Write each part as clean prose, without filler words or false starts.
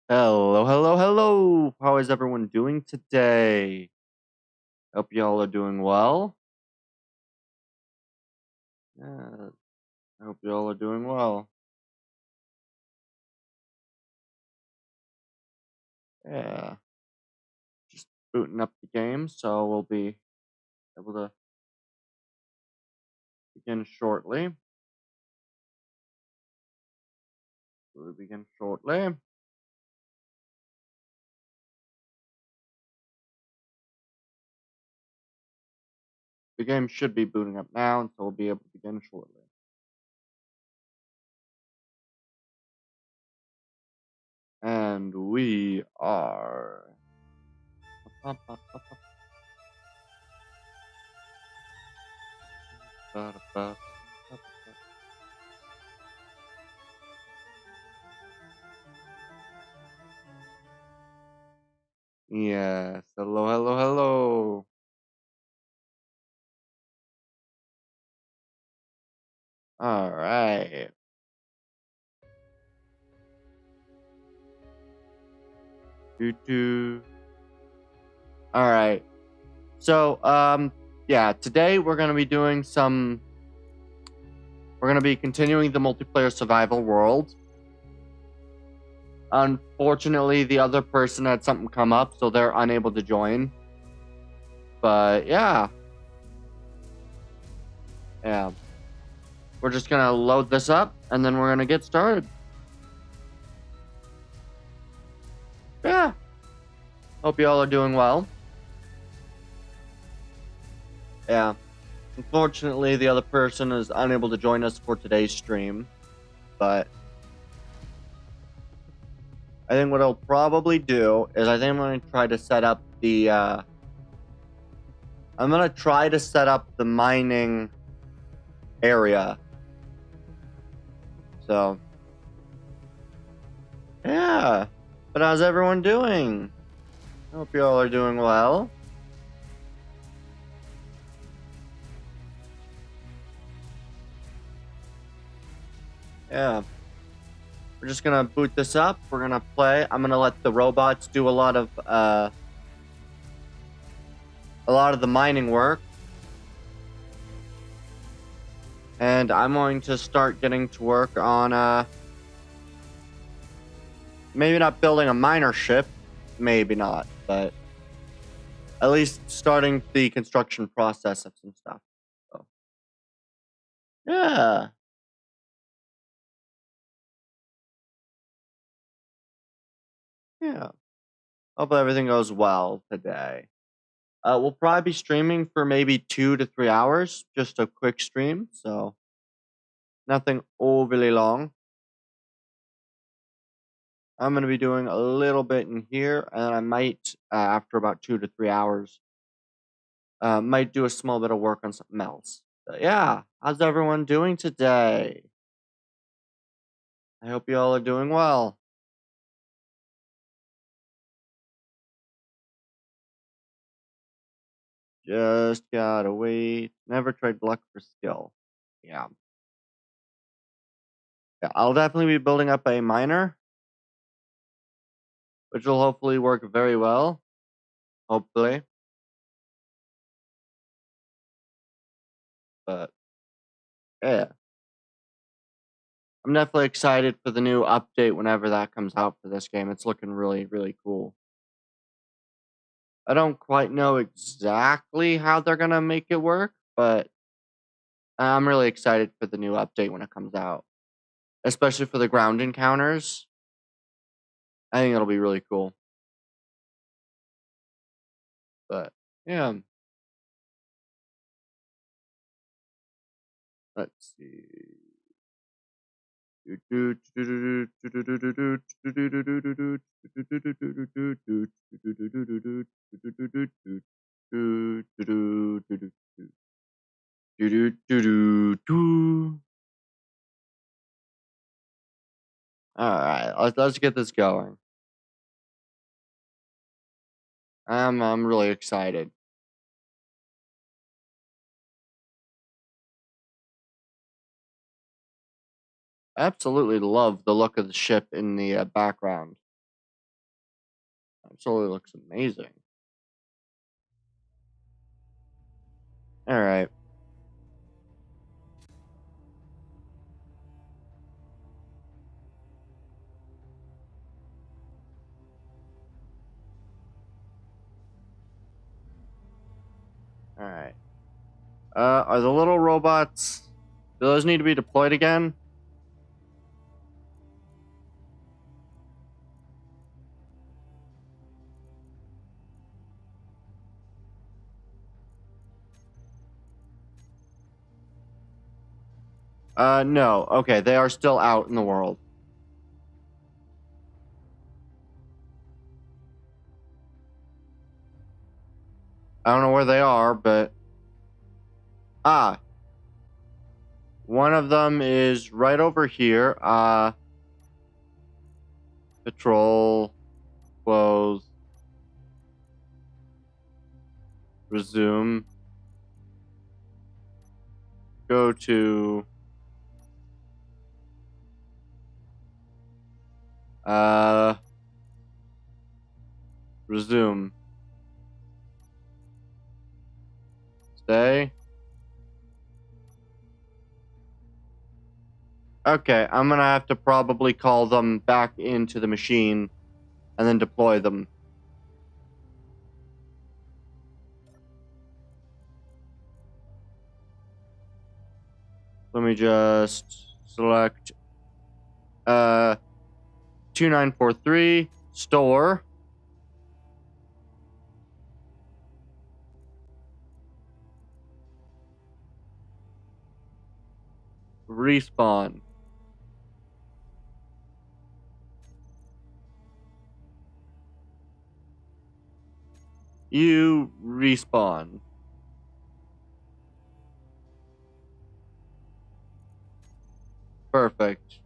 Hello, hello, hello. How is everyone doing today? Hope y'all are doing well. Yeah, I hope y'all are doing well. Yeah, just booting up the game, so we'll be able to begin shortly. We'll begin shortly. The game should be booting up now, so we'll be able to begin shortly. And we are. Yes, hello, hello, hello. All right. Doo doo. All right. So, yeah, today we're going to be doing some. We're going to be continuing the multiplayer survival world. Unfortunately, the other person had something come up, so they're unable to join. But yeah. Yeah. We're just going to load this up, and then we're going to get started. Yeah. Hope you all are doing well. Yeah. Unfortunately, the other person is unable to join us for today's stream. But I think what I'll probably do is I think I'm going to try to set up the mining area. So, yeah. But how's everyone doing? I hope you all are doing well. Yeah. We're just gonna boot this up. We're gonna play. I'm gonna let the robots do a lot of the mining work. And I'm going to start getting to work on maybe not building a miner ship, maybe not, but at least starting the construction process of some stuff. So, yeah. Yeah. Hope everything goes well today. We'll probably be streaming for maybe 2 to 3 hours, just a quick stream, so nothing overly long. I'm gonna be doing a little bit in here, and I might, after about 2 to 3 hours, might do a small bit of work on something else. But yeah, how's everyone doing today? I hope you all are doing well. Just gotta wait. Never trade luck for skill. Yeah. Yeah, I'll definitely be building up a miner, which will hopefully work very well. Hopefully. But yeah. I'm definitely excited for the new update whenever that comes out for this game. It's looking really, really cool. I don't quite know exactly how they're gonna make it work, but I'm really excited for the new update when it comes out. Especially for the ground encounters. I think it'll be really cool. But yeah. Let's see. All right, let's get this going. I'm really excited. I absolutely love the look of the ship in the background. Absolutely looks amazing. Alright. Alright. Are the little robots... Do those need to be deployed again? No. Okay, they are still out in the world. I don't know where they are, but... Ah. One of them is right over here. Patrol. Close. Resume. Go to... Resume. Stay. Okay, I'm gonna have to probably call them back into the machine and then deploy them. Let me just select 2943 store. Respawn. You respawn. Perfect.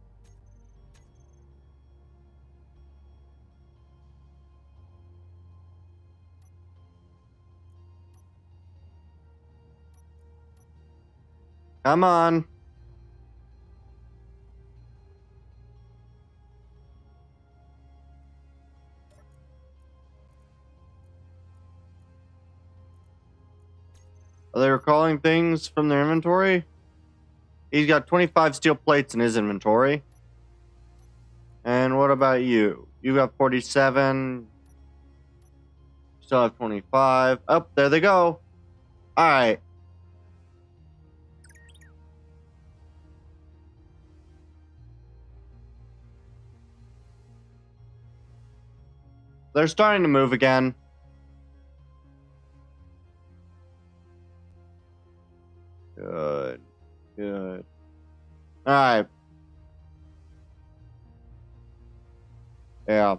Come on. Are they recalling things from their inventory? He's got 25 steel plates in his inventory. And what about you? You got 47. Still have 25. Oh, there they go. Alright. They're starting to move again. Good. Good. Alright. Yeah.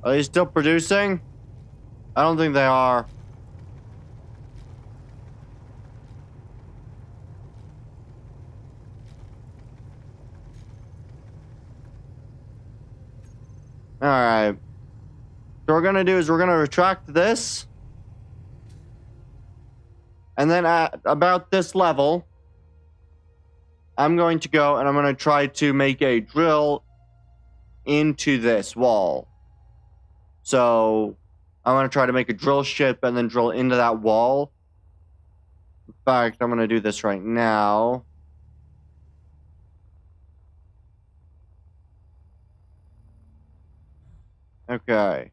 Are they still producing? I don't think they are. Alright. So what we're gonna do is we're gonna retract this. And then at about this level, I'm going to go and I'm going to try to make a drill into this wall. So I'm going to try to make a drill ship and then drill into that wall. In fact, I'm going to do this right now. Okay.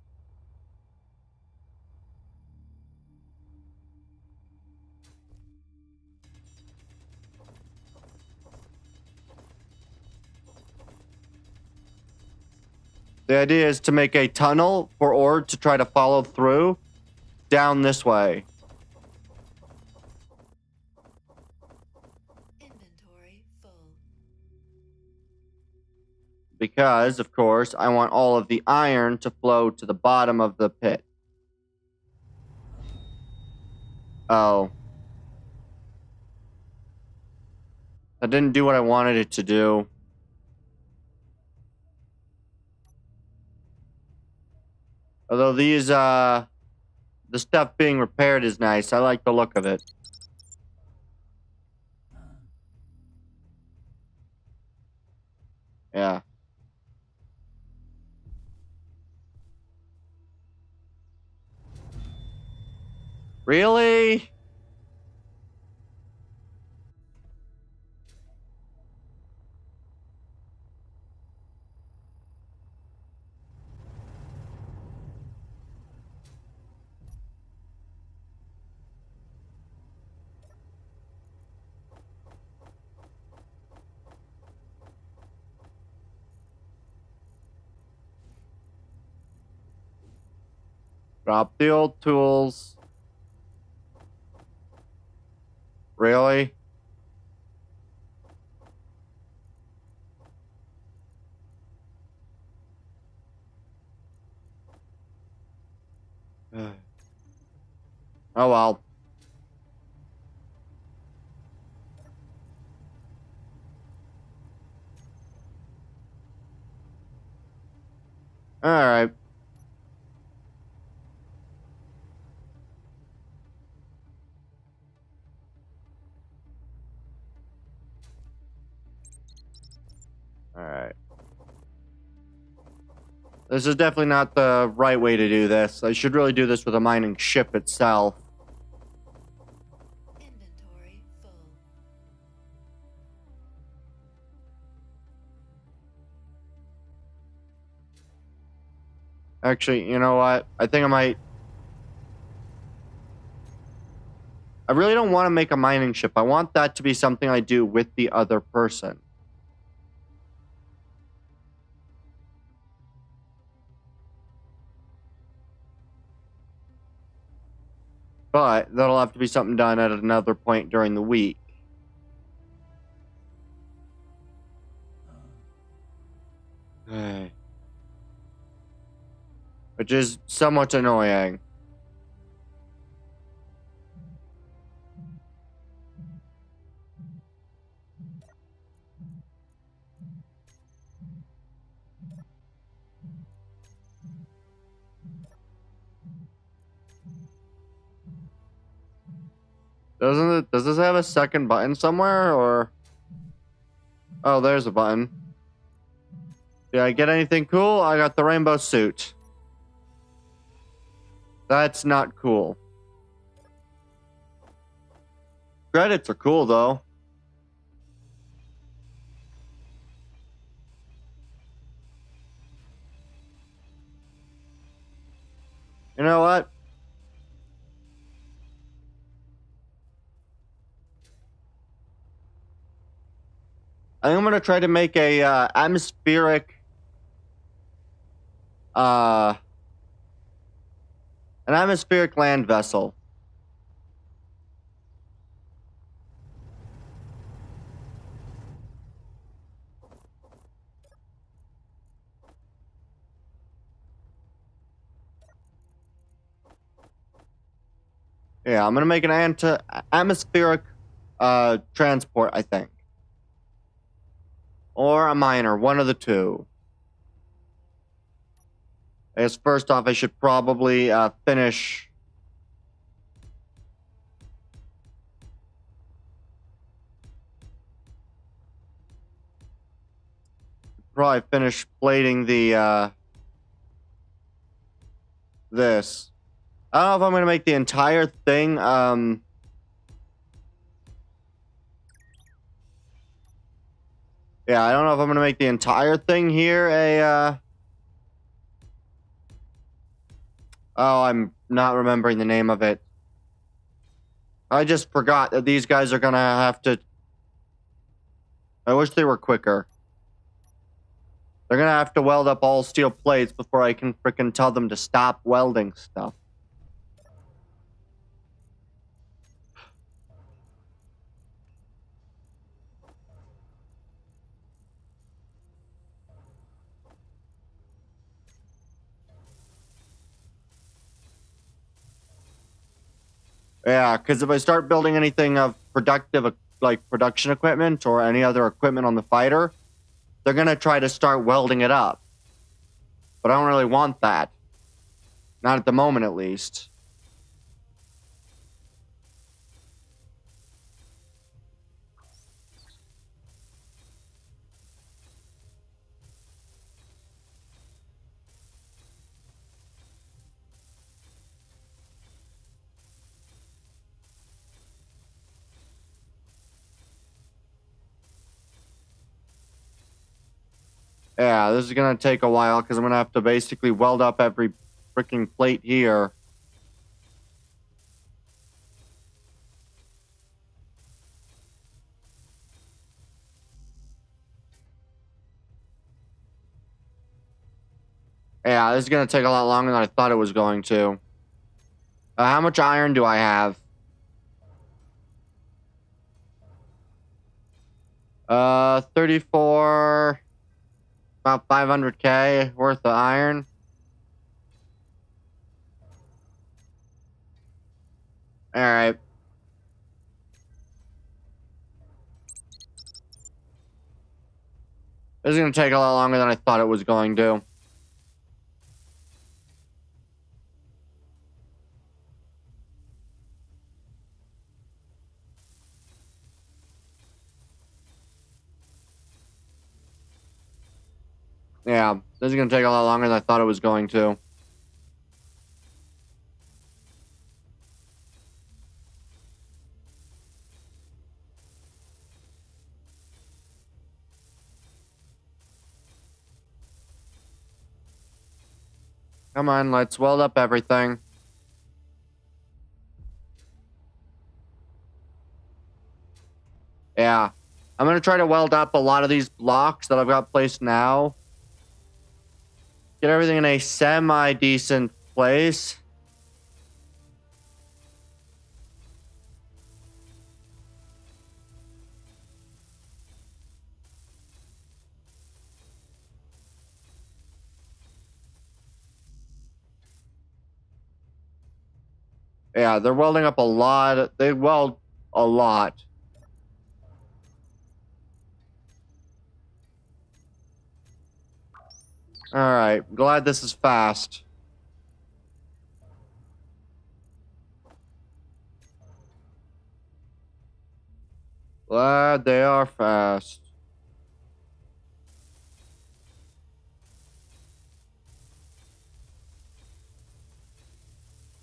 The idea is to make a tunnel for ore to try to follow through down this way. Inventory full. Because, of course, I want all of the iron to flow to the bottom of the pit. Oh. That didn't do what I wanted it to do. Although these, the stuff being repaired is nice. I like the look of it. Yeah. Really? Drop the old tools. Really? Oh well. Alright. Alright. This is definitely not the right way to do this. I should really do this with a mining ship itself. Inventory full. Actually, you know what? I think I might... I really don't want to make a mining ship. I want that to be something I do with the other person. But that'll have to be something done at another point during the week. Which is somewhat annoying. Doesn't it? Does this have a second button somewhere, or? Oh, there's a button. Did I get anything cool? I got the rainbow suit. That's not cool. Credits are cool, though. You know what? I think I'm gonna try to make a atmospheric, uh, an atmospheric land vessel. Yeah, I'm gonna make an atmospheric transport, I think. Or a miner, one of the two. I guess first off, I should probably finish. Probably finish plating the this. I don't know if I'm gonna make the entire thing. Yeah, I don't know if I'm gonna make the entire thing here oh, I'm not remembering the name of it. I just forgot that these guys are gonna have to. I wish they were quicker. They're gonna have to weld up all steel plates before I can frickin' tell them to stop welding stuff. Yeah, because if I start building anything of productive, like production equipment or any other equipment on the fighter, they're gonna try to start welding it up. But I don't really want that. Not at the moment, at least. Yeah, this is gonna take a while because I'm gonna have to basically weld up every freaking plate here. Yeah, this is gonna take a lot longer than I thought it was going to. How much iron do I have? 34, about 500k worth of iron. All right. This is gonna take a lot longer than I thought it was going to. Yeah, this is gonna take a lot longer than I thought it was going to. Come on, let's weld up everything. Yeah. I'm gonna try to weld up a lot of these blocks that I've got placed now. Get everything in a semi-decent place. Yeah, they're welding up a lot. They weld a lot. Alright, glad this is fast. Glad they are fast.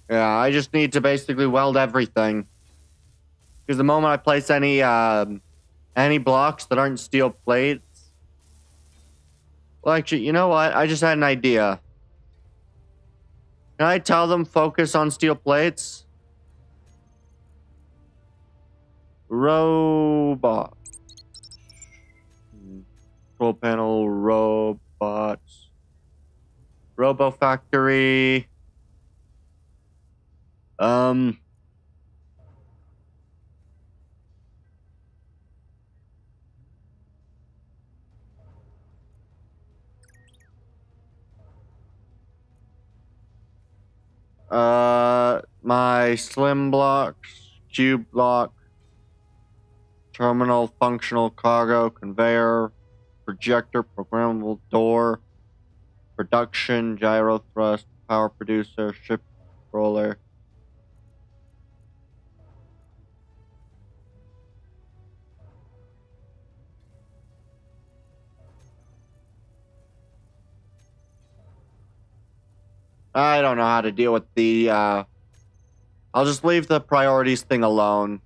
Yeah, I just need to basically weld everything. Because the moment I place any blocks that aren't steel plates... Well, actually, you know what? I just had an idea. Can I tell them focus on steel plates? Robot. Control panel, robots. Robo factory. Um... My slim blocks, cube block, terminal, functional cargo, conveyor, projector, programmable door, production, gyro thrust, power producer, ship roller. I don't know how to deal with the, I'll just leave the priorities thing alone.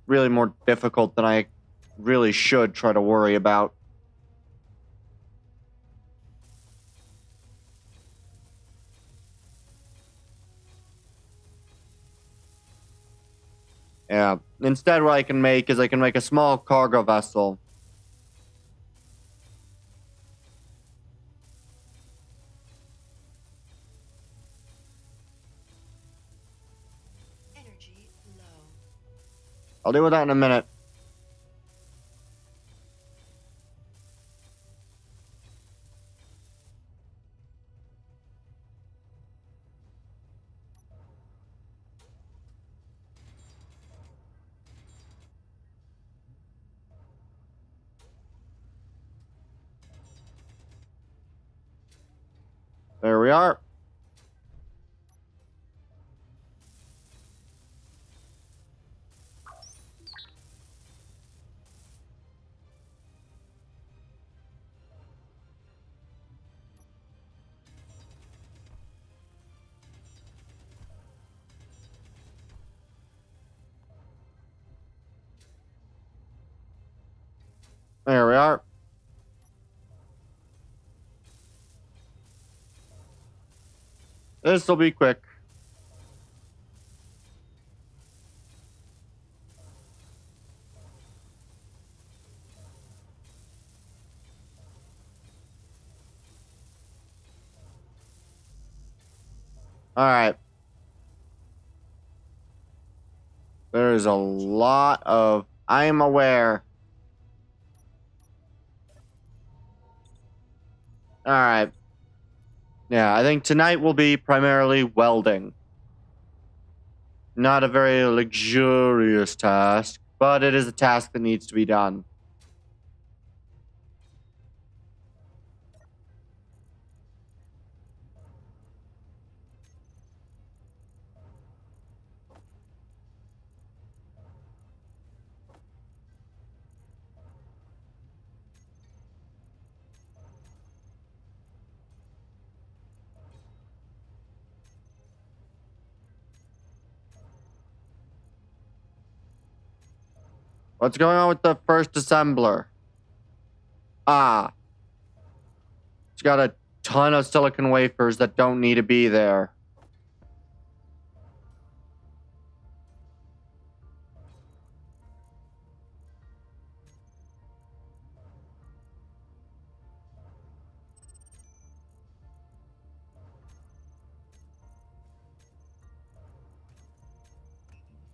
Really more difficult than I really should try to worry about. Yeah. Instead, what I can make is I can make a small cargo vessel. Energy low. I'll deal with that in a minute. There we are. There This'll be quick. Alright. There's a lot of... I am aware. Alright. Yeah, I think tonight will be primarily welding. Not a very luxurious task, but it is a task that needs to be done. What's going on with the first assembler? Ah. It's got a ton of silicon wafers that don't need to be there.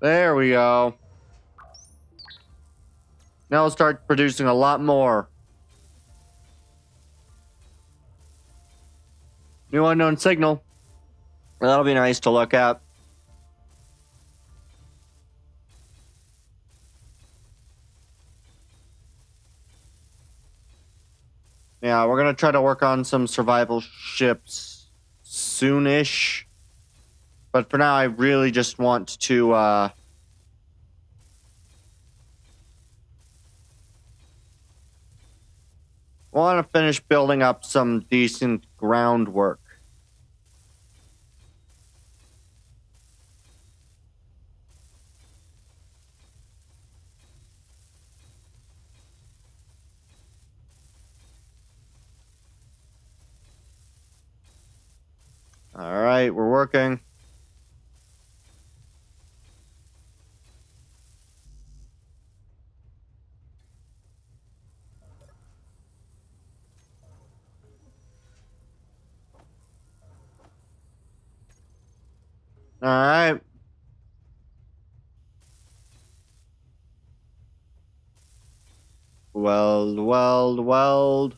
There we go. Now we'll start producing a lot more. New unknown signal. That'll be nice to look at. Yeah, we're gonna try to work on some survival ships soonish. But for now, I really just want to, want to finish building up some decent groundwork. All right, we're working. All right. Weld, weld, weld.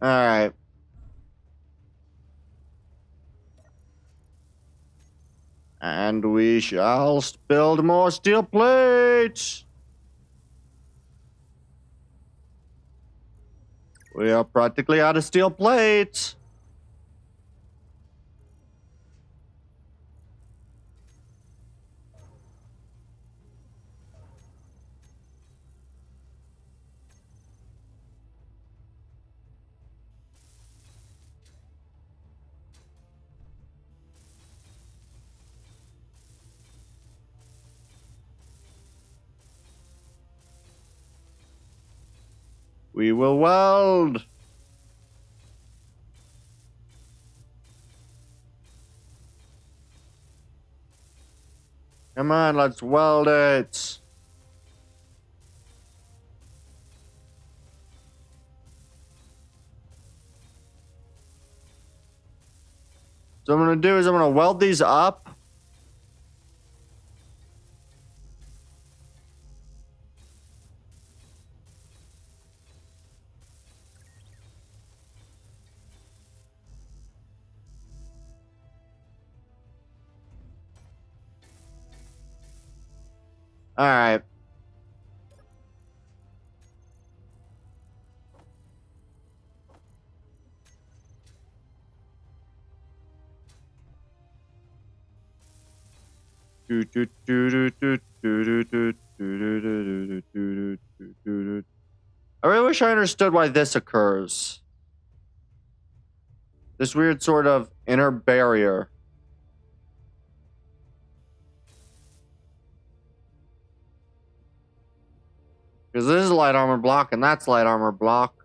All right. And we shall build more steel plates. We are practically out of steel plates. We will weld. Come on, let's weld it. So what I'm going to do is I'm going to weld these up. All right. I really wish I understood why this occurs. This weird sort of inner barrier. Because this is light armor block and that's light armor block.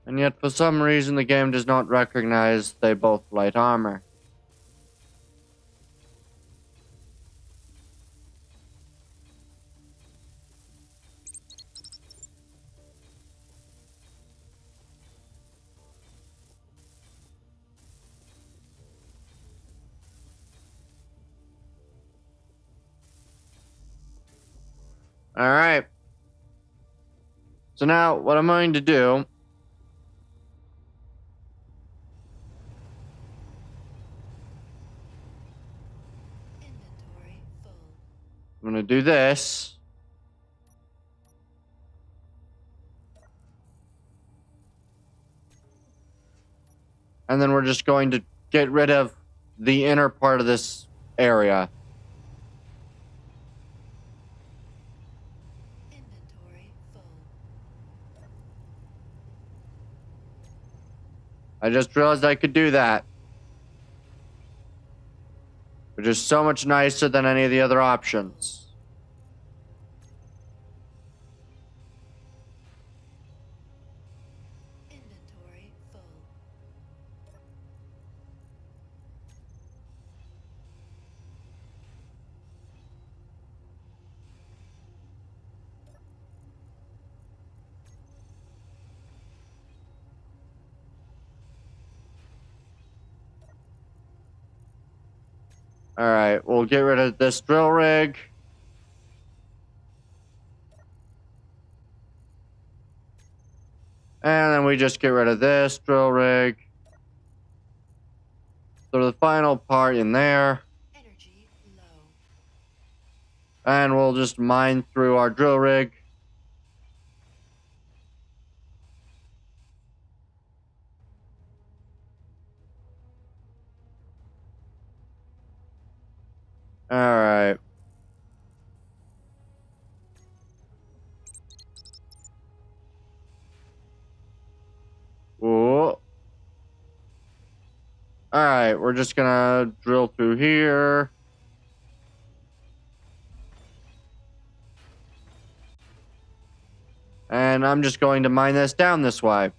And yet for some reason the game does not recognize they both light armor. Alright. So now what I'm going to do Inventory full. I'm going to do this. And then we're just going to get rid of the inner part of this area. Inventory full. I just realized I could do that. Which is so much nicer than any of the other options. Inventory full. Alright, we'll get rid of this drill rig. And then we just get rid of this drill rig. So the final part in there. Energy low. And we'll just mine through our drill rig. Alright. Whoa. Alright, we're just gonna drill through here. And I'm just going to mine this down this way.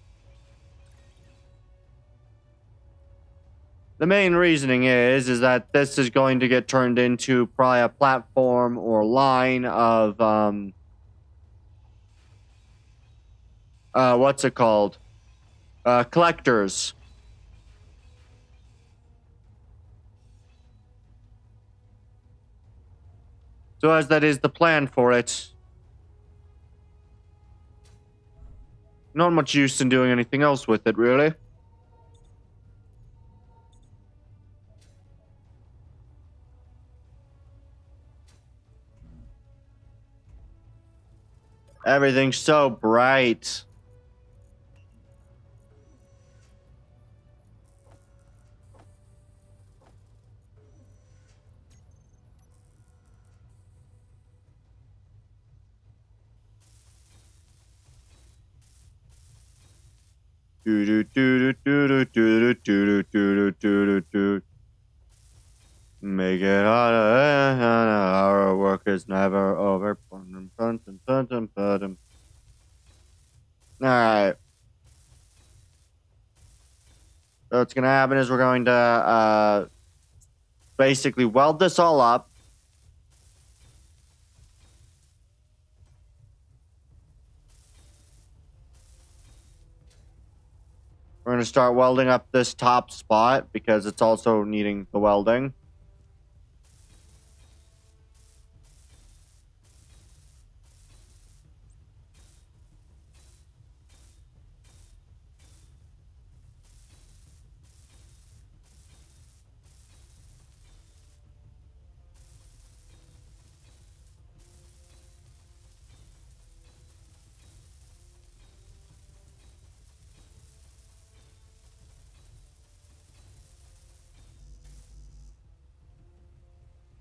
The main reasoning is that this is going to get turned into probably a platform or line of, what's it called? Collectors. So as that is the plan for it, not much use in doing anything else with it, really. Everything's so bright. Do do do do do do do do do do do. Make it harder, our work is never over. Alright. So what's gonna happen is we're going to basically weld this all up. We're gonna start welding up this top spot because it's also needing the welding.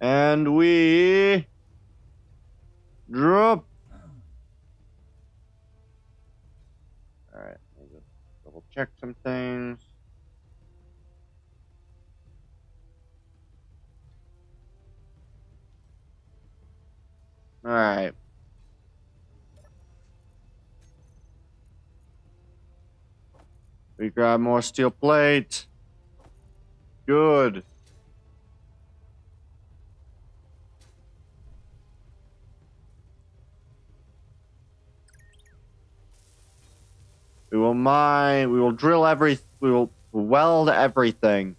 And we drop. Alright, let me just double check some things. Alright. We grab more steel plate. Good. We will mine, we will drill we will weld everything.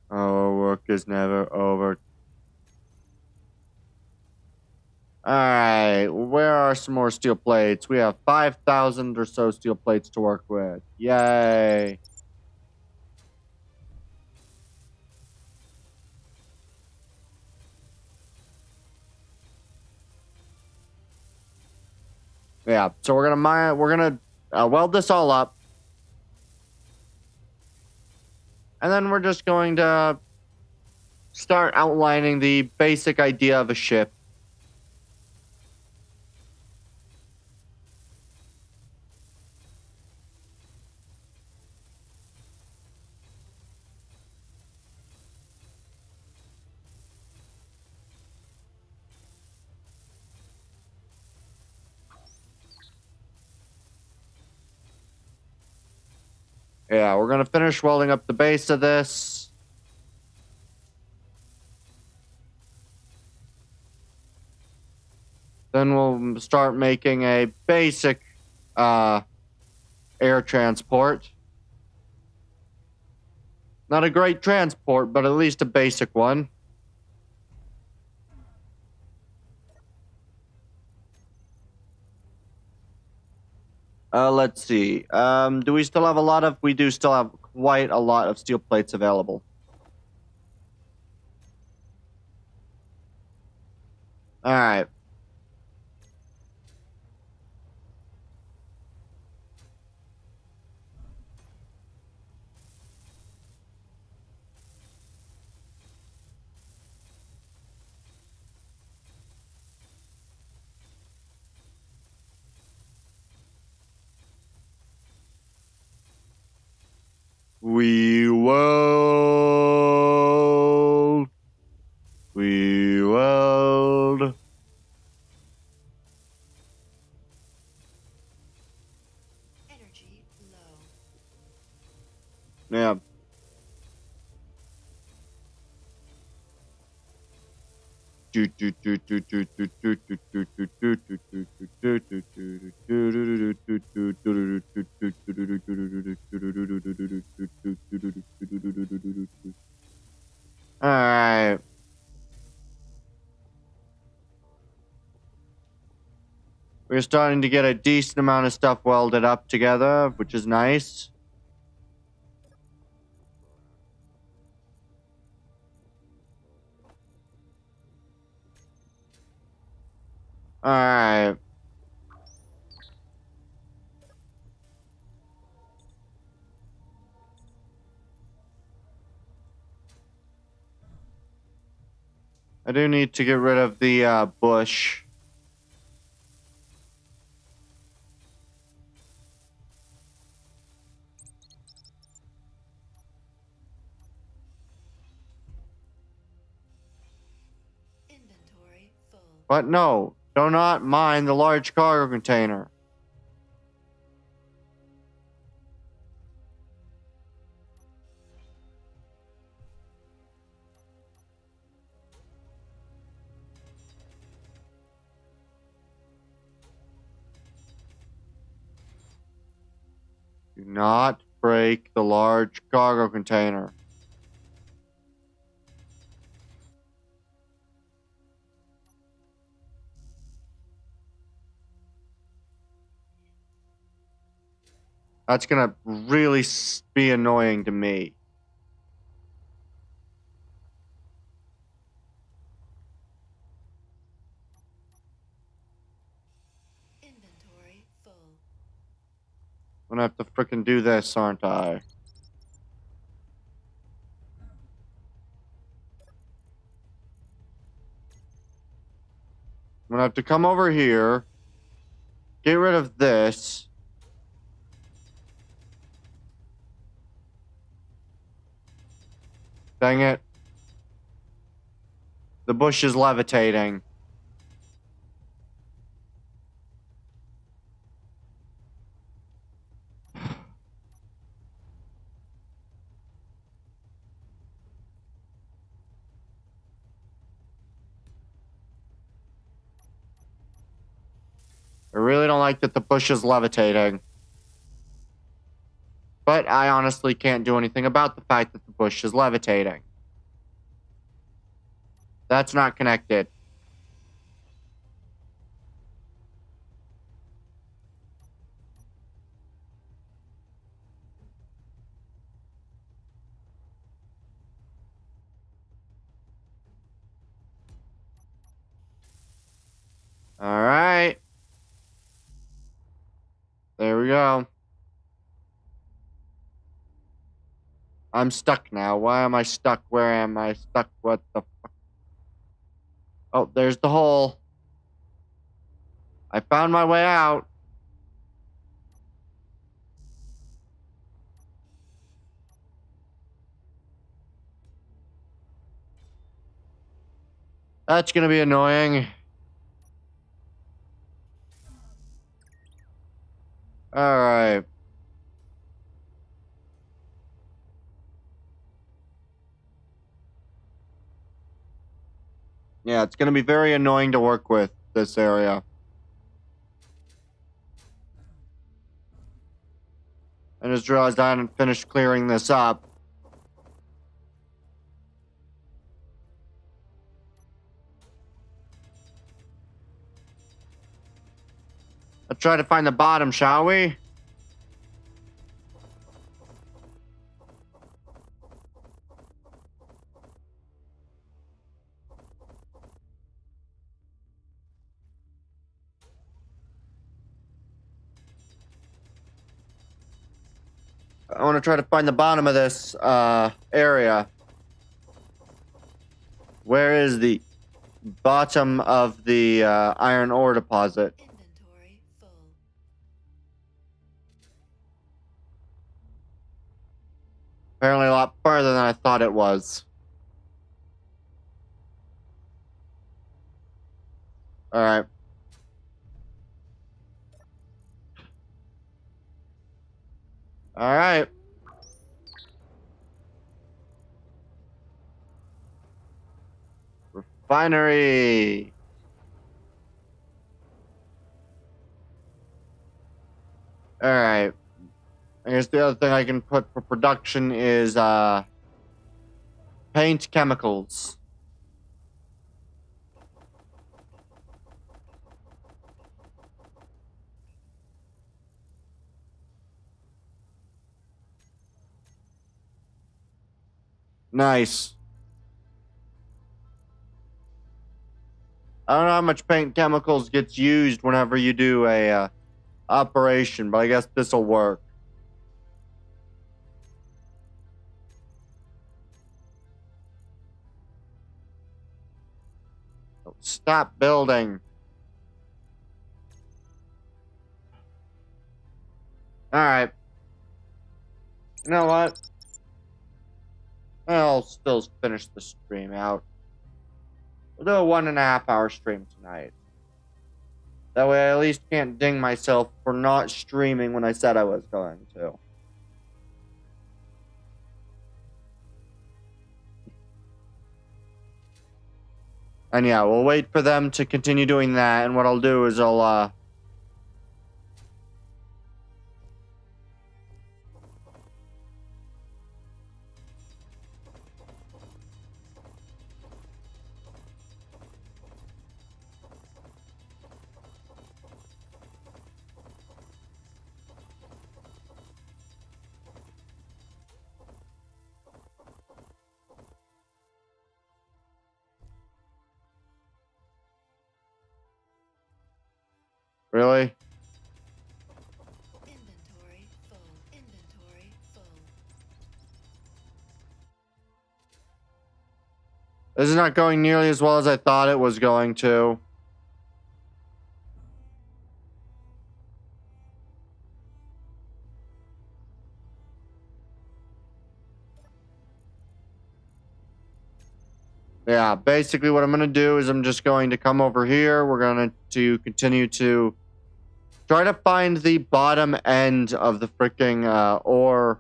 Our work is never over. Alright, where are some more steel plates? We have 5,000 or so steel plates to work with. Yay. Yeah, so we're gonna weld this all up. And then we're just going to start outlining the basic idea of a ship. Yeah, we're gonna finish welding up the base of this. Then we'll start making a basic air transport. Not a great transport, but at least a basic one. Let's see. Do we still have a lot of... We do still have quite a lot of steel plates available. Alright. We weld. We weld. Energy low. Yeah. Alright. We're starting to get a decent amount of stuff welded up together, which is nice. Alright. I do need to get rid of the bush. But no, do not mine the large cargo container. Do not break the large cargo container. That's gonna really be annoying to me. Inventory full. I'm gonna have to frickin' do this, aren't I? I'm gonna have to come over here, get rid of this. Dang it. The bush is levitating. I really don't like that the bush is levitating. But I honestly can't do anything about the fact that the bush is levitating. That's not connected. Alright. There we go. I'm stuck now. Why am I stuck? Where am I stuck? What the fuck? Oh, there's the hole. I found my way out. That's gonna be annoying. Alright. Yeah, it's gonna be very annoying to work with, this area. I just realized I hadn't finished clearing this up. Let's try to find the bottom, shall we? I want to try to find the bottom of this area. Where is the bottom of the iron ore deposit? Inventory full. Apparently a lot farther than I thought it was. Alright. Alright. Refinery. Alright. I guess the other thing I can put for production is paint chemicals. Nice. I don't know how much paint chemicals gets used whenever you do a operation, but I guess this'll work. Stop building. Alright. You know what? I'll still finish the stream out. We'll do a 1.5-hour stream tonight. That way I at least can't ding myself for not streaming when I said I was going to. And yeah, we'll wait for them to continue doing that, and what I'll do is I'll, Really? Inventory full. Inventory full. This is not going nearly as well as I thought it was going to. Yeah, basically what I'm going to do is I'm just going to come over here. We're going to continue to try to find the bottom end of the freaking ore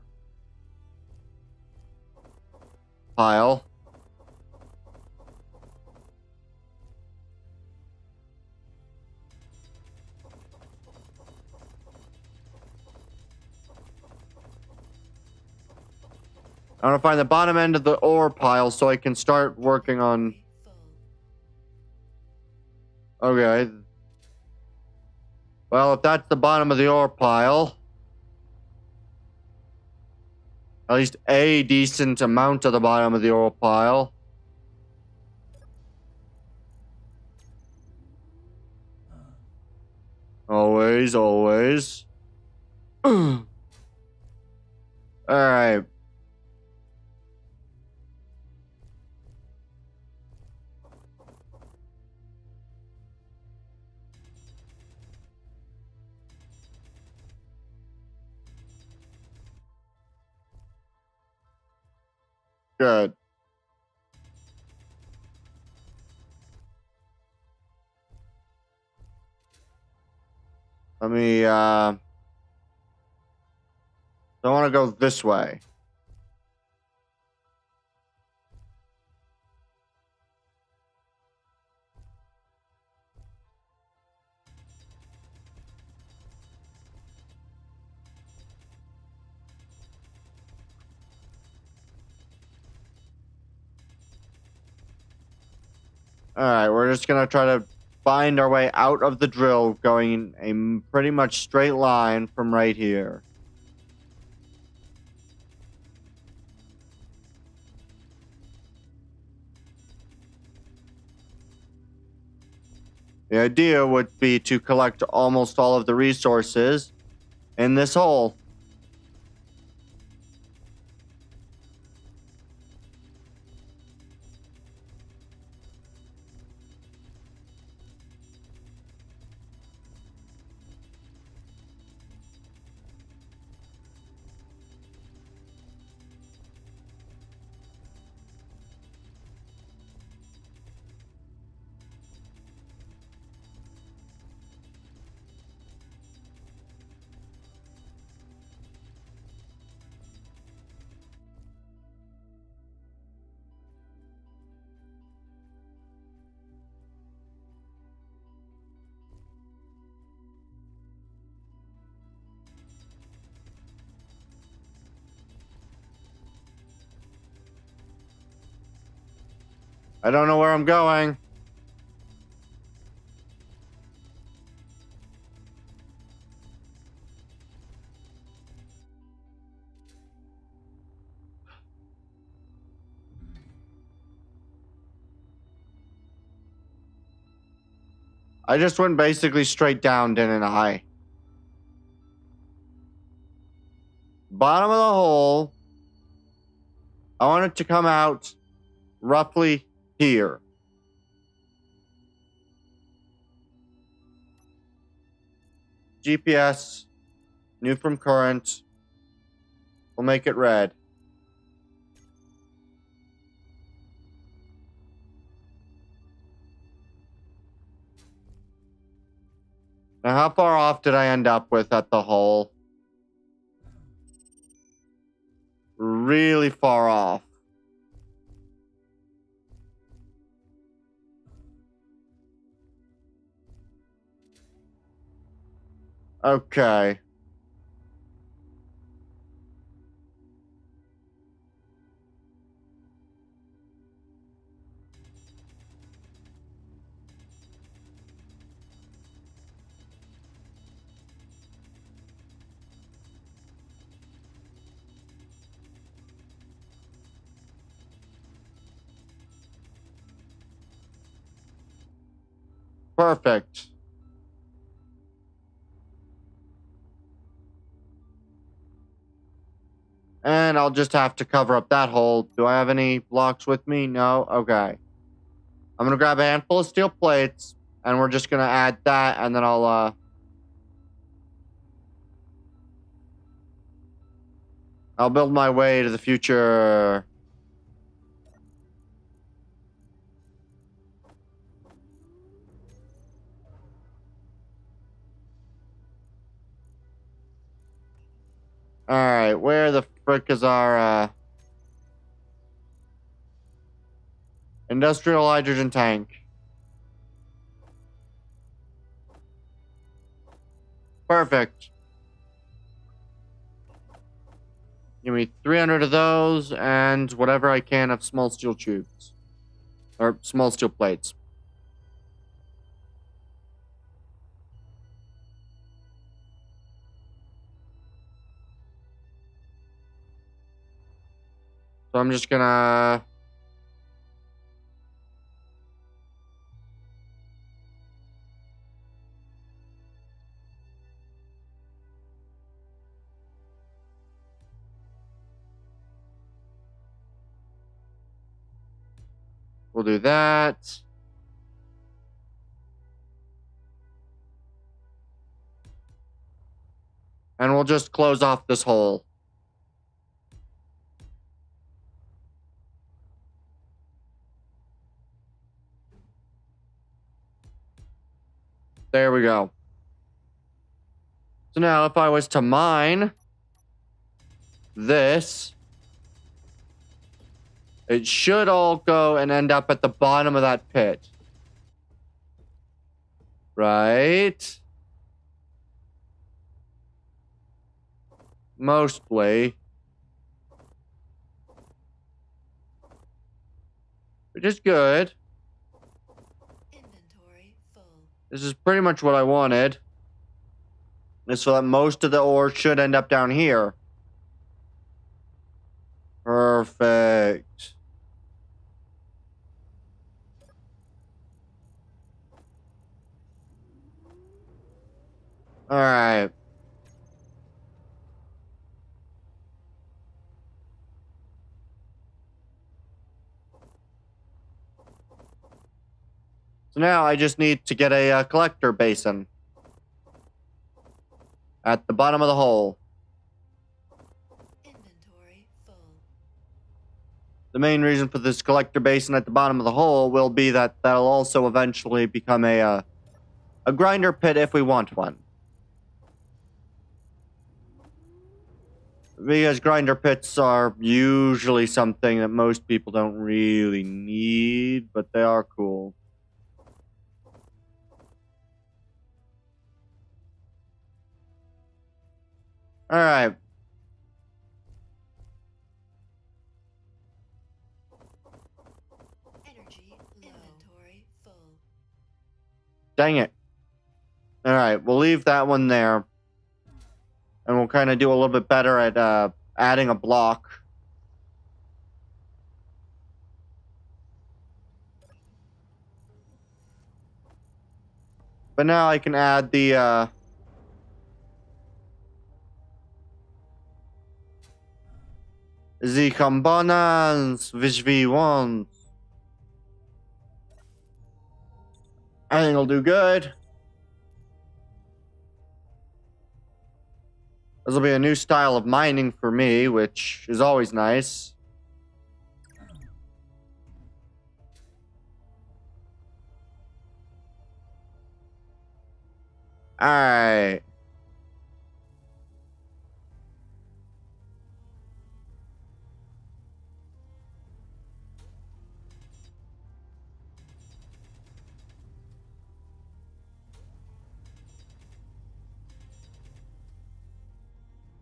pile. I want to find the bottom end of the ore pile so I can start working on... Full. Okay. Well, if that's the bottom of the ore pile, at least a decent amount of the bottom of the ore pile. Always, always. Alright. Good. Let me, I want to go this way. Alright, we're just gonna try to find our way out of the drill going in a pretty much straight line from right here. The idea would be to collect almost all of the resources in this hole. I don't know where I'm going. I just went basically straight down, didn't I? Bottom of the hole. I want it to come out roughly here. GPS, new from current. We'll make it red. Now, how far off did I end up with at the hole? Really far off. Okay. Perfect. And I'll just have to cover up that hole. Do I have any blocks with me? No? Okay. I'm gonna grab a handful of steel plates, and we're just gonna add that, and then I'll build my way to the future. Alright, where the frick is our, industrial hydrogen tank? Perfect. Give me 300 of those, and whatever I can of small steel tubes. Or small steel plates. So I'm just gonna... We'll do that. And we'll just close off this hole. There we go. So now if I was to mine this, it should all go and end up at the bottom of that pit. Right? Mostly. Which is good. Inventory full. This is pretty much what I wanted. And so that most of the ore should end up down here. Perfect. Alright. So now I just need to get a collector basin. At the bottom of the hole. Inventory full. The main reason for this collector basin at the bottom of the hole will be that that'll also eventually become a grinder pit if we want one. Because grinder pits are usually something that most people don't really need, but they are cool. Alright. Energy low. Inventory full. Dang it. Alright, we'll leave that one there. And we'll kind of do a little bit better at adding a block. But now I can add the components which we want. I think it'll do good. This will be a new style of mining for me, which is always nice. Alright.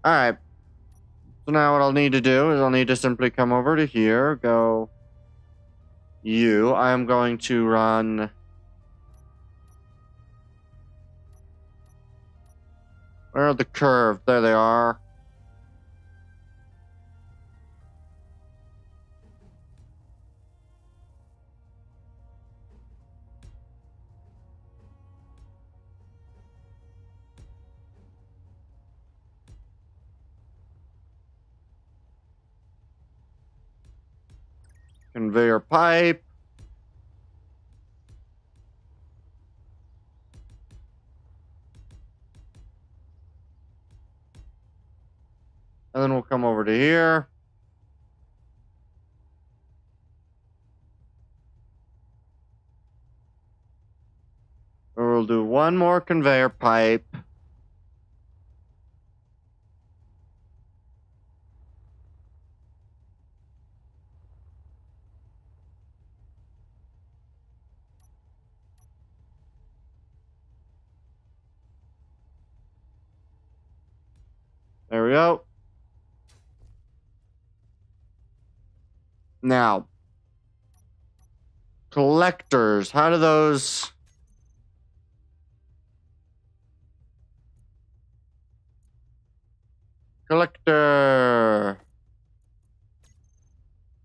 Alright. So now what I'll need to do is I'll need to simply come over to here, go you. I am going to run... Where are the curves? There they are. Conveyor pipe. And then we'll come over to here. We'll do one more conveyor pipe. There we go. Now, collectors. How do those... Collector.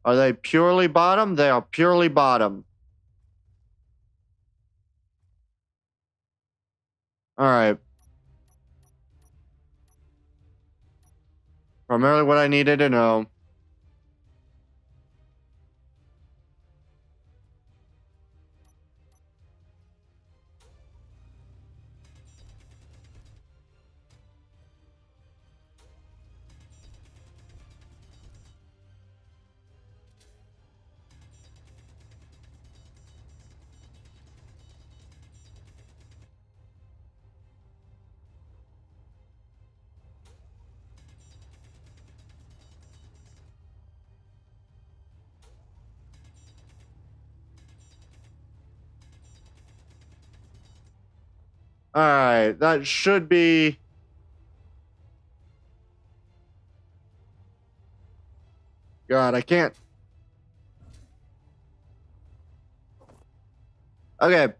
Are they purely bottom? They are purely bottom. Alright. Primarily what I needed to know. Alright, that should be... God, I can't... Okay.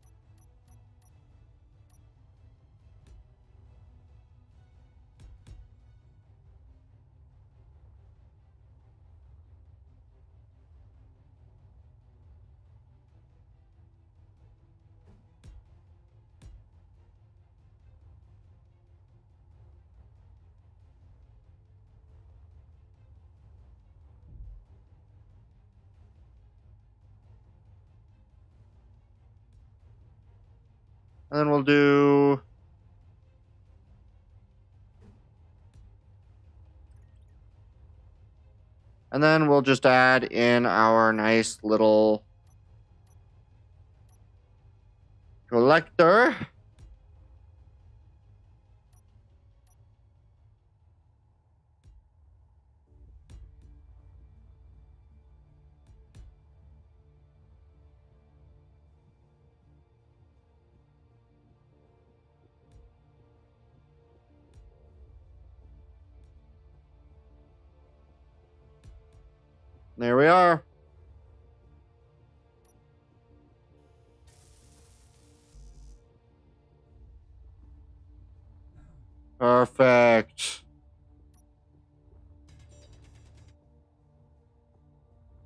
And then we'll do... And then we'll just add in our nice little collector. There we are. Perfect.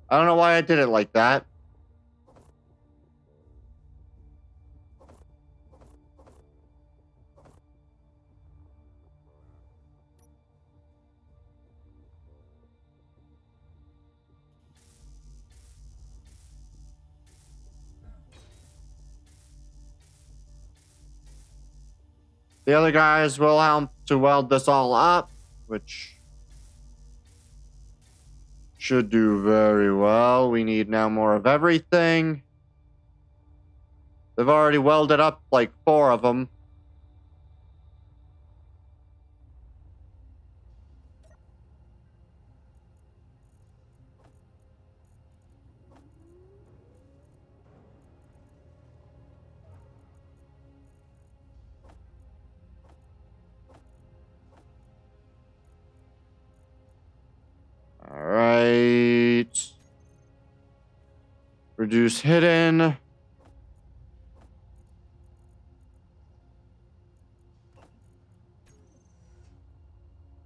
I don't know why I did it like that. The other guys will help to weld this all up, which should do very well. We need now more of everything. They've already welded up like 4 of them. Reduce hidden.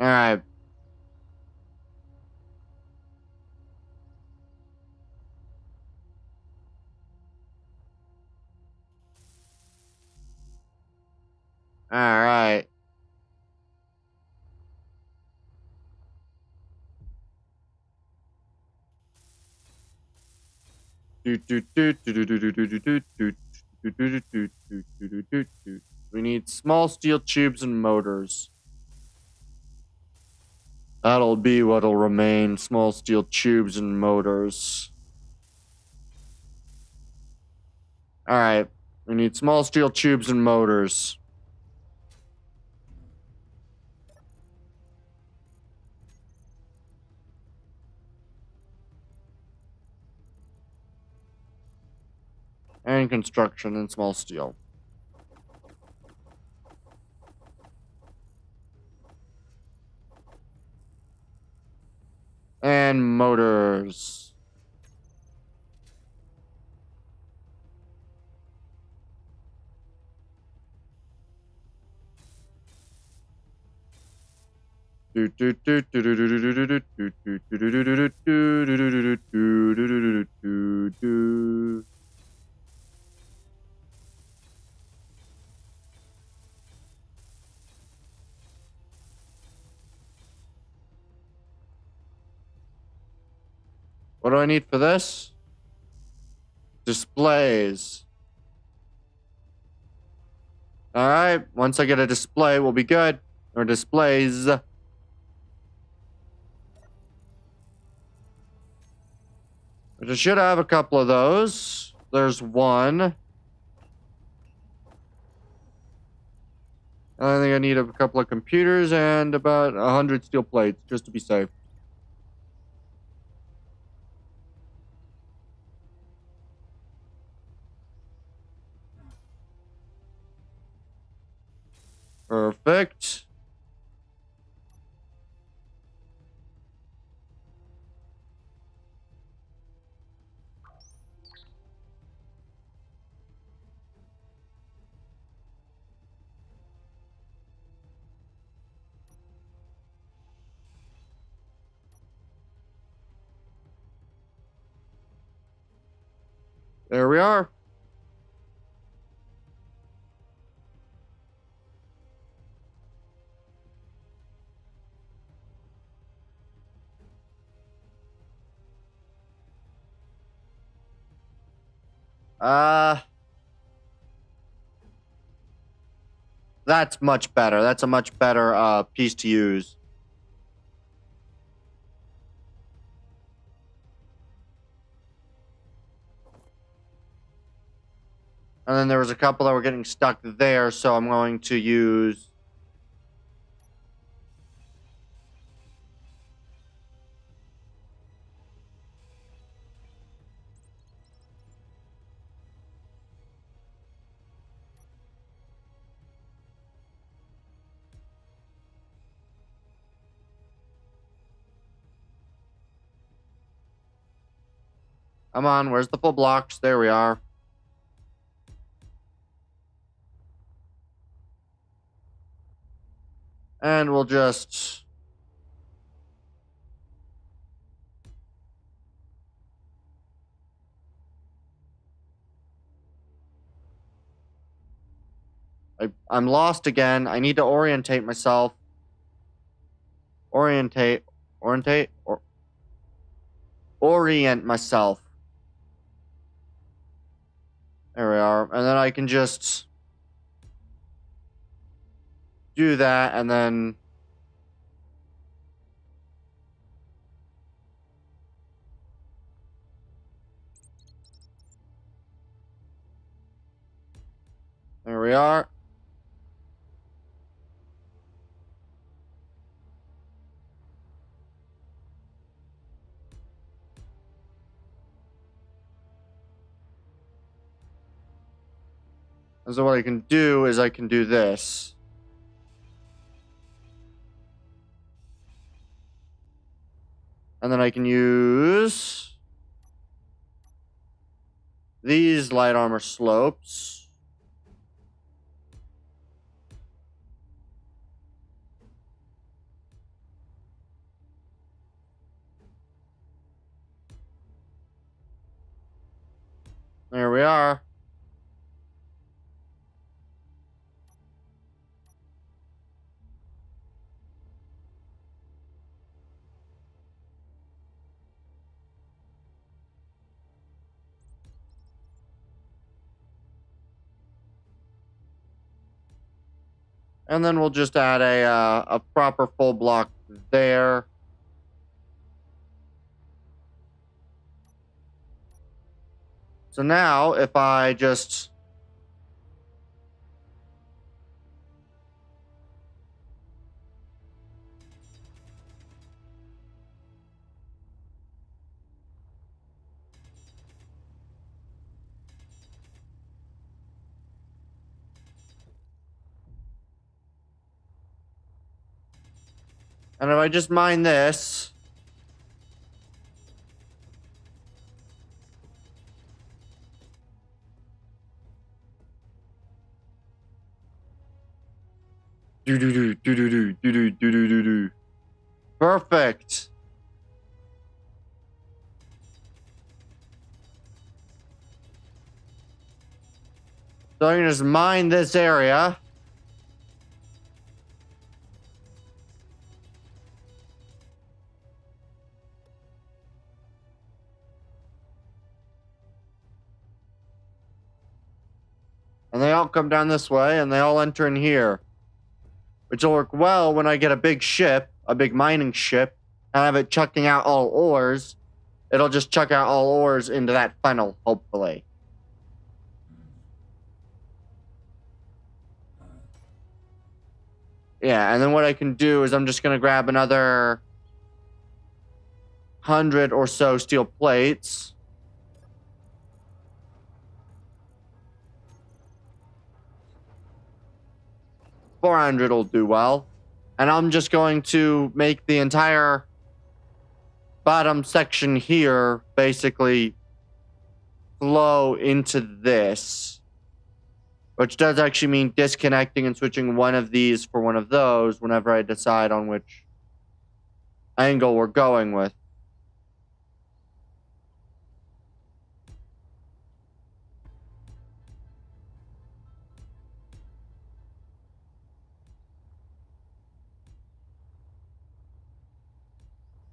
Alright. Alright. We need small steel tubes and motors. That'll be what'll remain. Small steel tubes and motors. Alright. We need small steel tubes and motors. And construction and small steel. And motors. What do I need for this? Displays. Alright, once I get a display, we'll be good. Or displays. Which I should have a couple of those. There's one. I think I need a couple of computers and about 100 steel plates, just to be safe. Perfect. There we are. That's much better. That's a much better piece to use. And then there was a couple that were getting stuck there, so I'm going to use... Come on, where's the full blocks? There we are. And we'll just... I'm lost again. I need to orientate myself. Orient myself. There we are. And then I can just do that, and then... There we are. And so what I can do is I can do this. And then I can use... these light armor slopes. There we are. And then we'll just add a proper full block there. So now, if I just... And if I just mine this... Do-do-do. Perfect. So I'm gonna just mine this area. And they all come down this way, and they all enter in here. Which will work well when I get a big ship, a big mining ship, and have it chucking out all ores. It'll just chuck out all ores into that funnel, hopefully. Yeah, and then what I can do is I'm just going to grab another 100 or so steel plates. $400 will do well. And I'm just going to make the entire bottom section here basically flow into this. Which does actually mean disconnecting and switching one of these for one of those whenever I decide on which angle we're going with.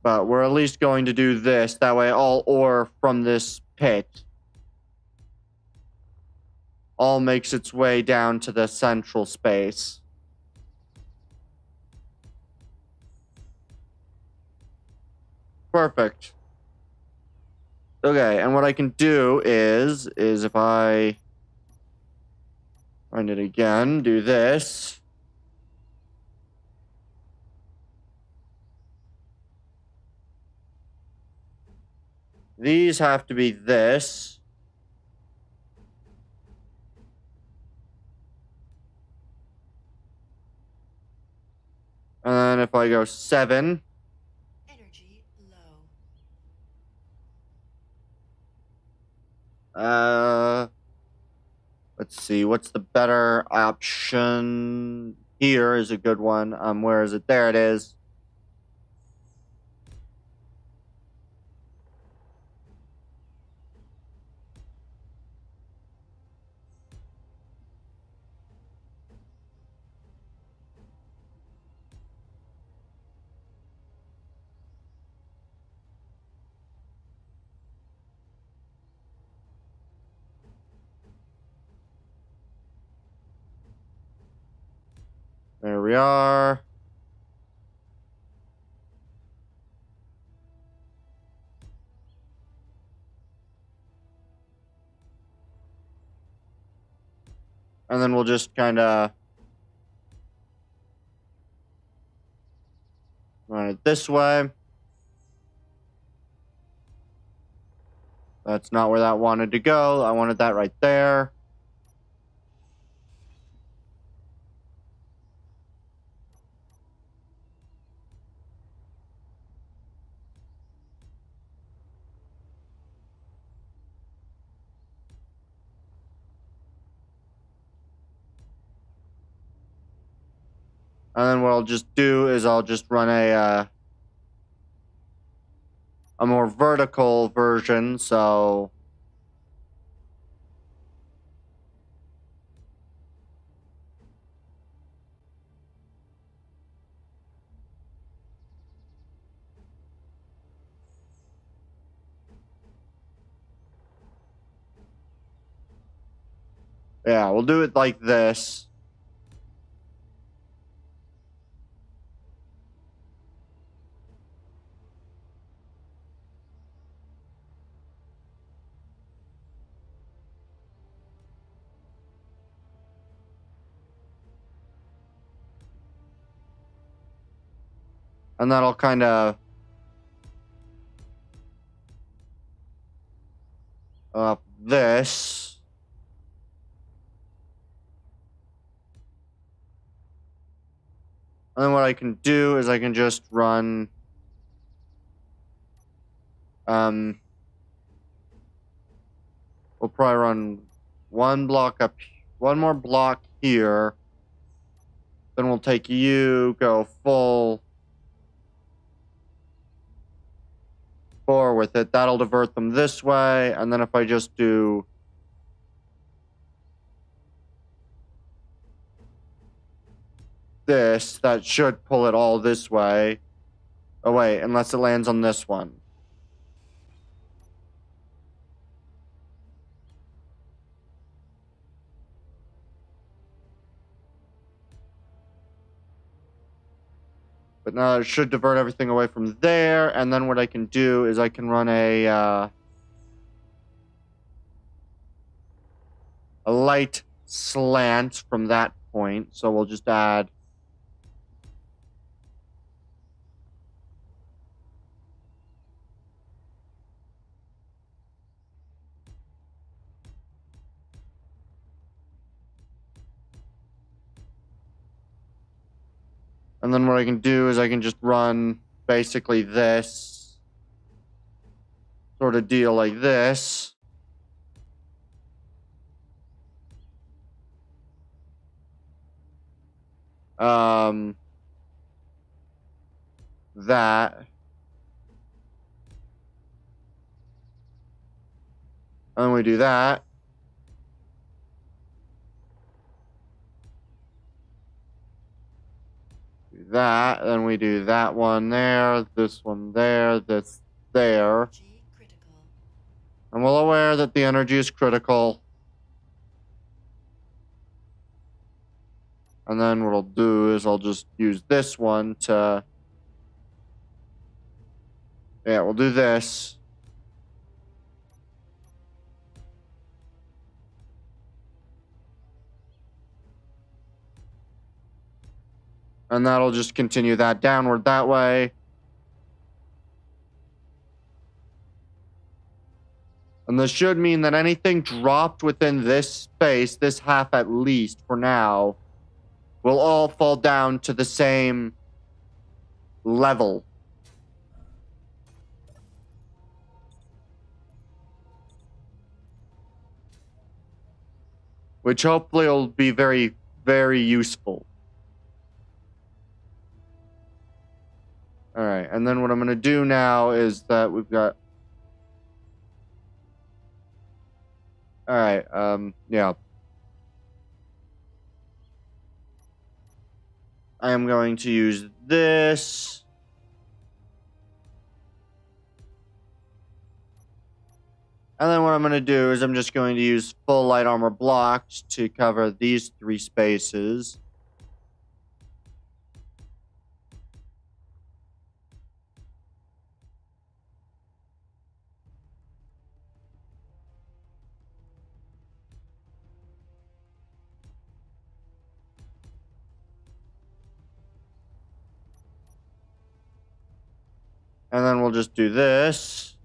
But we're at least going to do this. That way all ore from this pit all makes its way down to the central space. Perfect. Okay, and what I can do is if I find it again, do this. These have to be this. And then if I go 7. Energy low. Let's see, what's the better option? Here is a good one. Where is it? There it is. There we are. And then we'll just kind of run it this way. That's not where that wanted to go. I wanted that right there. And then what I'll just do is I'll just run a more vertical version, so yeah, we'll do it like this. And that'll kind of up this. And then what I can do is I can just run we'll probably run one more block here. Then we'll take you, go full 4 with it. That'll divert them this way. And then if I just do this, that should pull it all this way. Oh, wait, unless it lands on this one. But now it should divert everything away from there. And then what I can do is I can run a light slant from that point. So we'll just add and then what I can do is I can just run basically this sort of deal like this. That. And we do that. Do that. Then we do that one there, this one there, this there. Energy critical. I'm well aware that the energy is critical. And then what I'll do is I'll just use this one to... Yeah, we'll do this. And that'll just continue that downward that way. And this should mean that anything dropped within this space, this half at least for now, will all fall down to the same level. Which hopefully will be very, very useful. Alright, and then what I'm going to do now is that we've got... Alright, yeah. I am going to use this. And then what I'm going to do is I'm just going to use full light armor blocks to cover these 3 spaces. And then we'll just do this.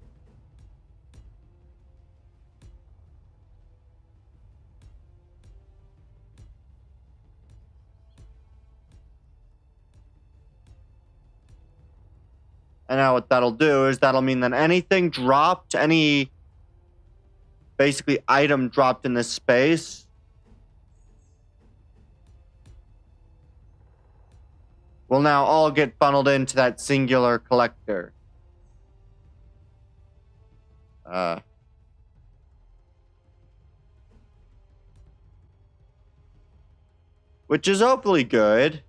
And now what that'll do is that'll mean that anything dropped, any basically item dropped in this space will now all get funneled into that singular collector. Which is hopefully good.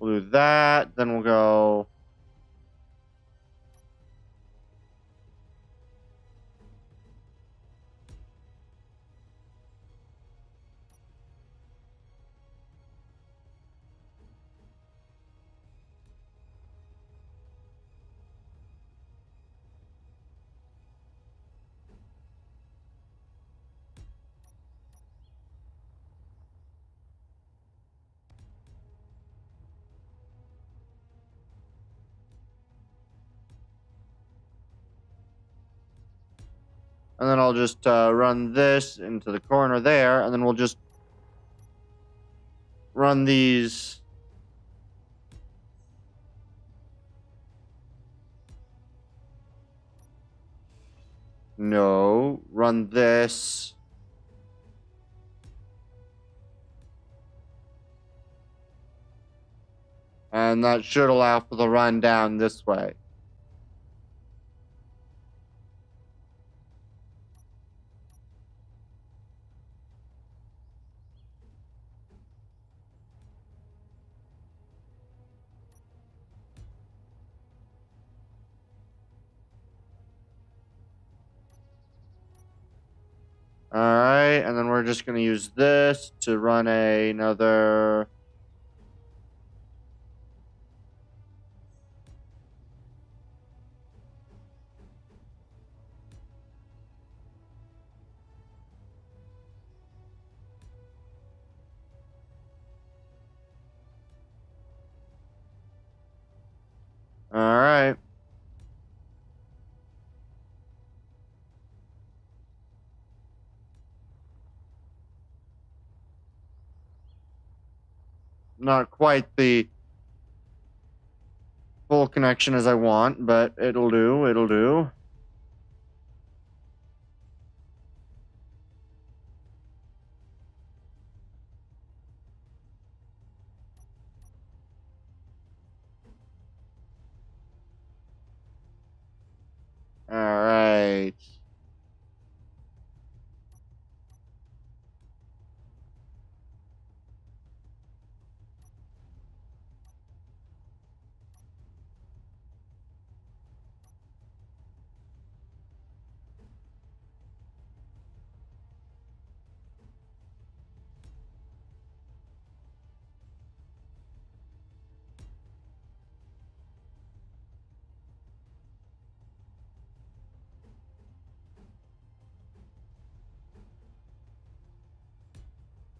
We'll do that. Then we'll go. And then I'll just run this into the corner there. And then we'll just run these. No. Run this. And that should allow for the run down this way. Alright, and then we're just going to use this to run another. Alright. Not quite the full connection as I want, but it'll do, it'll do. Alright.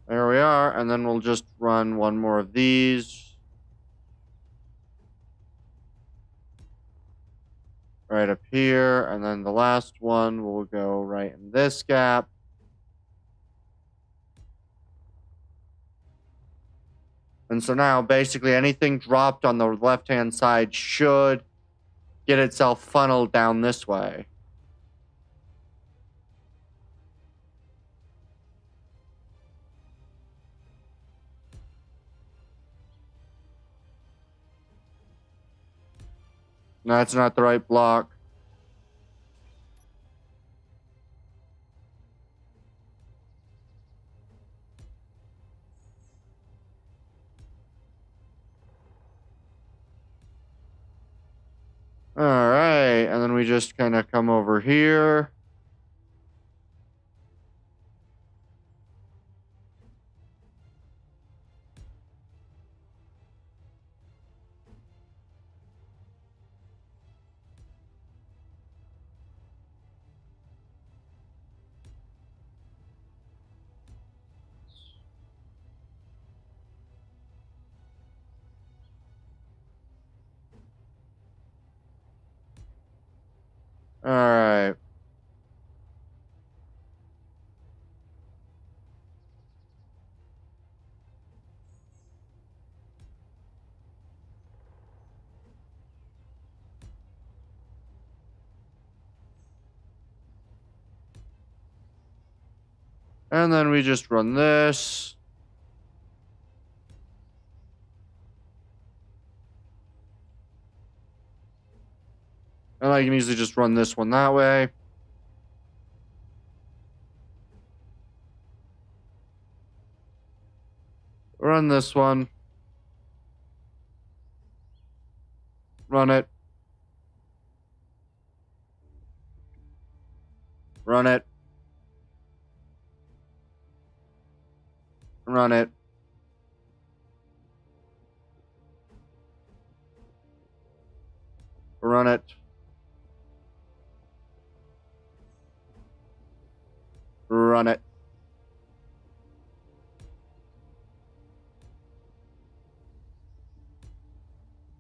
There we are, and then we'll just run one more of these. Right up here, and then the last one will go right in this gap. And so now, basically, anything dropped on the left-hand side should get itself funneled down this way. No, that's not the right block. Alright, and then we just kind of come over here. Alright. And then we just run this. And I can easily just run this one that way. Run this one. Run it. Run it. Run it. Run it. Run it.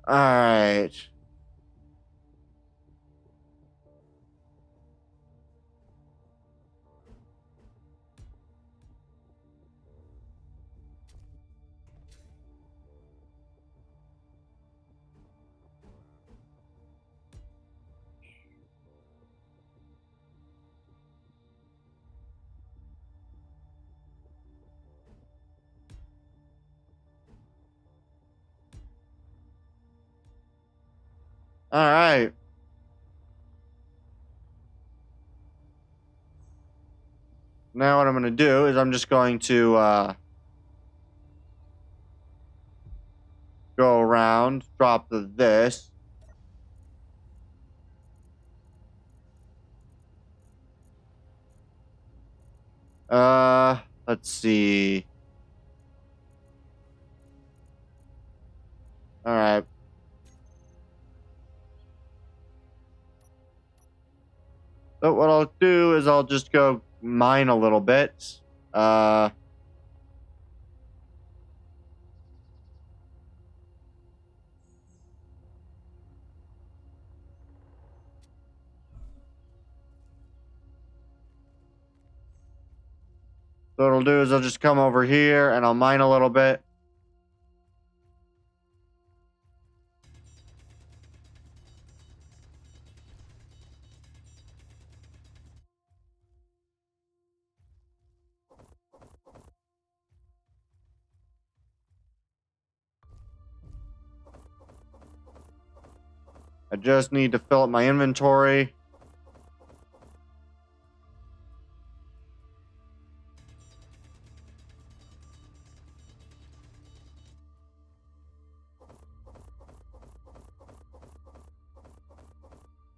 Alright. Alright. Now what I'm going to do is I'm just going to go around, drop this. Let's see. Alright. So what I'll do is I'll just go mine a little bit. So what I'll do is I'll just come over here and I'll mine a little bit. I just need to fill up my inventory.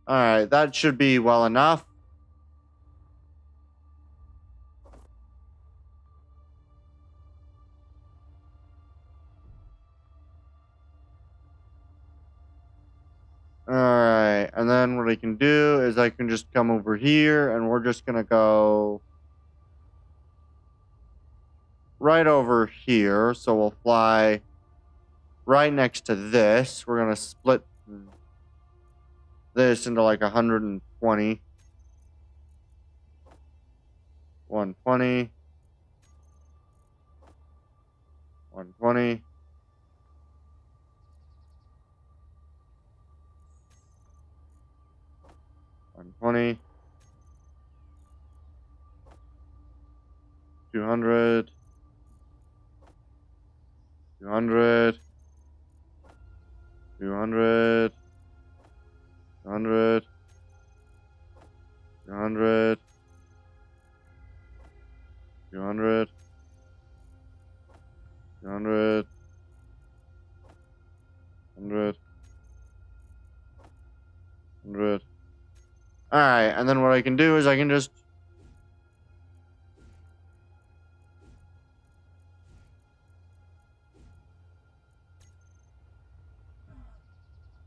Alright, that should be well enough. Alright, and then what I can do is I can just come over here and we're just gonna go right over here. So we'll fly right next to this. We're gonna split this into like 120. 120. 120. 120. 200. 200. 200. 200. 200. 200. 200. 100. 100. Alright, and then what I can do is I can just...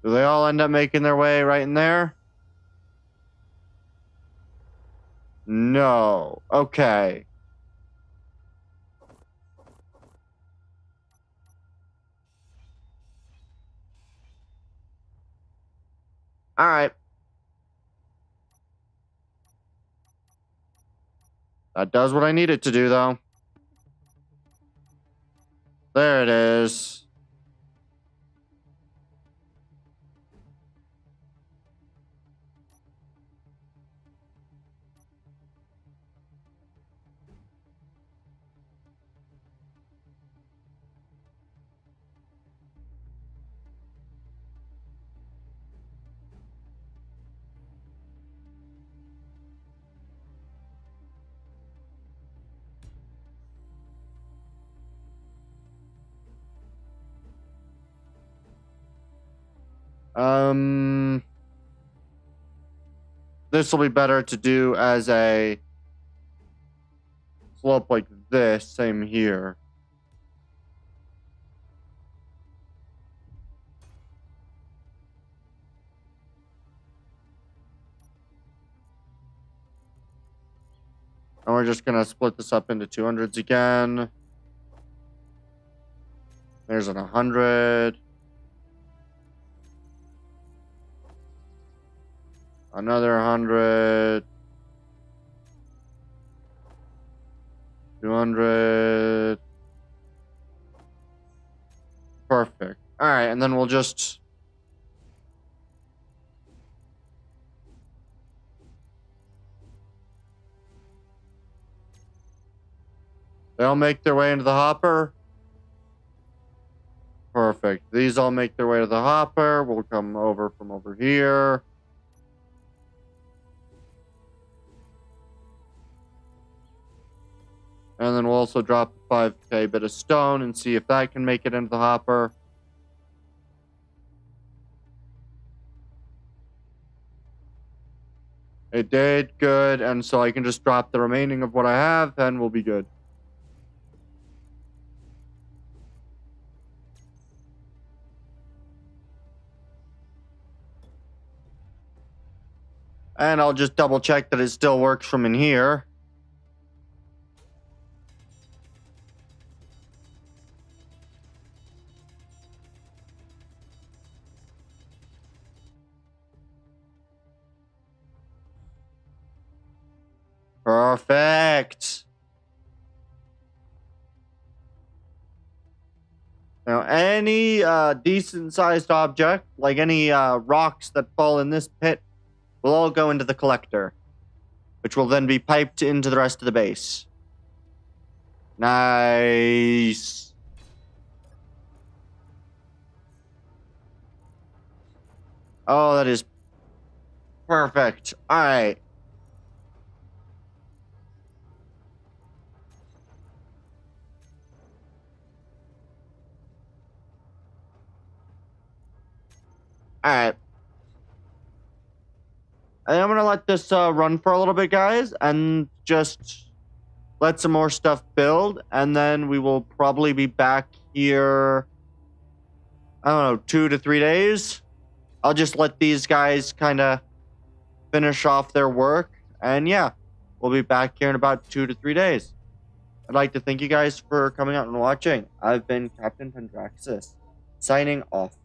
Do they all end up making their way right in there? No. Okay. Alright. That does what I need it to do, though. There it is. This will be better to do as a slope like this. Same here. And we're just going to split this up into 200s again. There's an 100. Another 100. 200. Perfect. All right, and then we'll just... They'll make their way into the hopper. Perfect. These all make their way to the hopper. We'll come over from over here. And then we'll also drop the 5k bit of stone and see if that can make it into the hopper. It did. Good. And so I can just drop the remaining of what I have and we'll be good. And I'll just double check that it still works from in here. Perfect. Now, any decent-sized object, like any rocks that fall in this pit, will all go into the collector, which will then be piped into the rest of the base. Nice. Oh, that is perfect. All right. All right. I'm going to let this run for a little bit, guys, and just let some more stuff build, and then we will probably be back here, I don't know, 2 to 3 days. I'll just let these guys kind of finish off their work, and yeah, we'll be back here in about 2 to 3 days. I'd like to thank you guys for coming out and watching. I've been Captain Pendraxis, signing off.